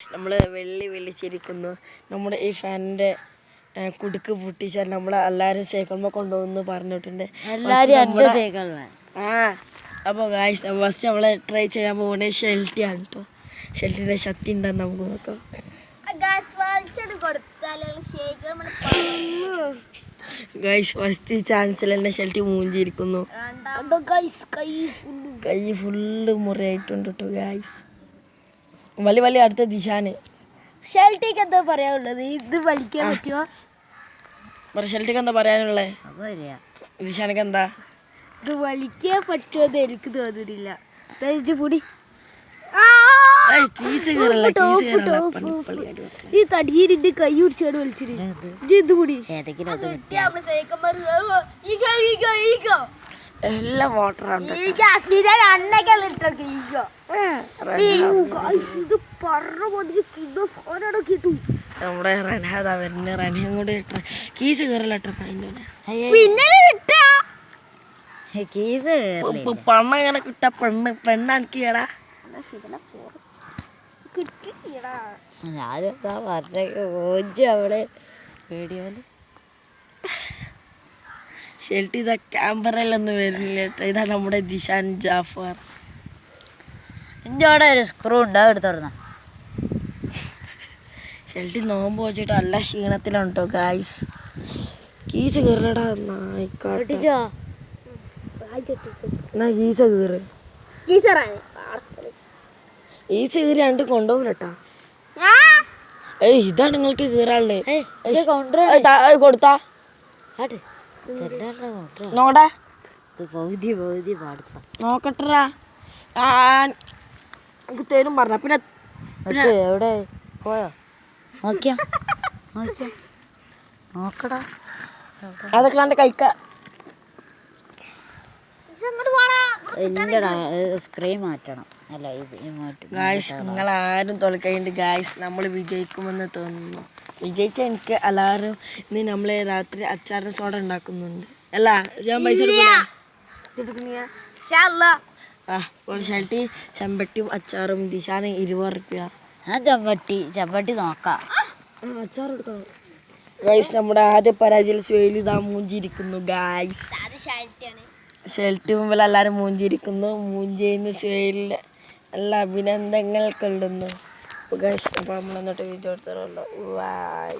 നമ്മൾ വെള്ളി വിളിച്ചിരിക്കുന്നു. നമ്മുടെ ഈ ഫാനിൻ്റെ കുടുക്ക് പൊട്ടിച്ചാൽ നമ്മൾ എല്ലാവരും സൈക്കിളിൽ കൊണ്ടുപോകുന്നു പറഞ്ഞിട്ടുണ്ട്. അപ്പോൾ ഗായ്സ് ഫസ്റ്റ് നമ്മൾ ട്രൈ ചെയ്യാൻ പോകുന്നത് ഷെൽറ്റിയാണ് കേട്ടോ. ഷെൽറ്റിൻ്റെ ശക്തി ഉണ്ടെന്ന് നമുക്ക് നോക്കാം. ഗായ്സ് ഫസ്റ്റ് ചാൻസിൽ തന്നെ ഷെൽറ്റി മൂഞ്ചിരിക്കുന്നു. കൈ ഫുള്ള് മുറിയായിട്ടുണ്ട് കേട്ടോ ഗായ്സ്. വലിയ വലിയ അടുത്ത ദിശാന് ഷെൽറ്റിക്ക് എന്താ പറയാനുള്ളത്? ഇത് വലിക്കാൻ പറ്റുമോ? ഷെൽറ്റിക്ക് എന്താ പറയാനുള്ളത്? ദിശാനക്ക് എന്താ ഇത് വലിക്കാൻ പറ്റുമെന്ന് എനിക്ക് തോന്നുന്നില്ല. പൊടി ഈ തടിയിലിന്റെ കൈ പിടിച്ചാണ് വലിച്ചിട്ട് ഇത് പൊടി എല്ലാം വാട്ടറാണ്. നമ്മുടെ റൻഹാദാ വരുന്ന റൻഹയും കൂടെ കീസ് കയറലട്ടോ. പണ്ണ അങ്ങനെ കിട്ട പെണ്ണാക്കിയടാ. ഷെൽറ്റി ഇതാ ക്യാമറയിലൊന്നും വരുന്നില്ല കേട്ടോ. ഇതാ നമ്മുടെ ദിശാൻ ജാഫർ. ഒരു സ്ക്രൂ ഉണ്ടോ എടുത്തോടുന്ന ഷെൽറ്റി നോമ്പ് വെച്ചിട്ട് നല്ല ക്ഷീണത്തിലാണ് കേട്ടോ ഗായ്സ്. കീസ് കയറടാ നായിക്കാട്ടെ. എന്നാ കീസ കീറ് ഈസ കീറി രണ്ട് കൊണ്ടുപോകലട്ടാ. ഇതാണ് നിങ്ങൾക്ക് കീറാനുള്ളത്. കൊടുത്താ നോക്കട്ടെ നോക്കട്ടാ. എനിക്ക് തരും പറഞ്ഞ പിന്നെ എവിടെ പോയോ നോക്കിയാ നോക്കടാ. അതൊക്കെ എൻ്റെ കൈക്ക സ്ക്രീൻ മാറ്റണം. അല്ല ഗായ്സ് നിങ്ങളാരും തോൽക്കയുണ്ട് ഗായ്സ്. നമ്മൾ വിജയിക്കുമെന്ന് തോന്നുന്നു. വിജയിച്ച എനിക്ക് എല്ലാവരും ഇന്ന് നമ്മൾ രാത്രി അച്ചാറിന് സോഡ ഉണ്ടാക്കുന്നുണ്ട്. അല്ല ഞാൻ പൈസ ഷെൽറ്റി ചെമ്പട്ടിയും അച്ചാറും ദിശാന് 20 റുപ്യ. ചെമ്പട്ടി നോക്കാം. അച്ചാർ എടുക്കാം ഗായ്സ്. നമ്മുടെ ആദ്യ പരാജയം സ്വയിലിതാ മൂഞ്ചിരിക്കുന്നു ഗായ്സ്. ഷെൽറ്റി മുമ്പിൽ എല്ലാവരും മൂഞ്ചിരിക്കുന്നു. മൂഞ്ചിന്ന് സ്വയിലിൽ എല്ലാ അഭിനന്ദനങ്ങൾ കൊള്ളുന്നു ഗായ്സ്. അപ്പോൾ നമ്മൾ എന്നിട്ട് വീഡിയോ എടുത്തോളൂ. ബൈ.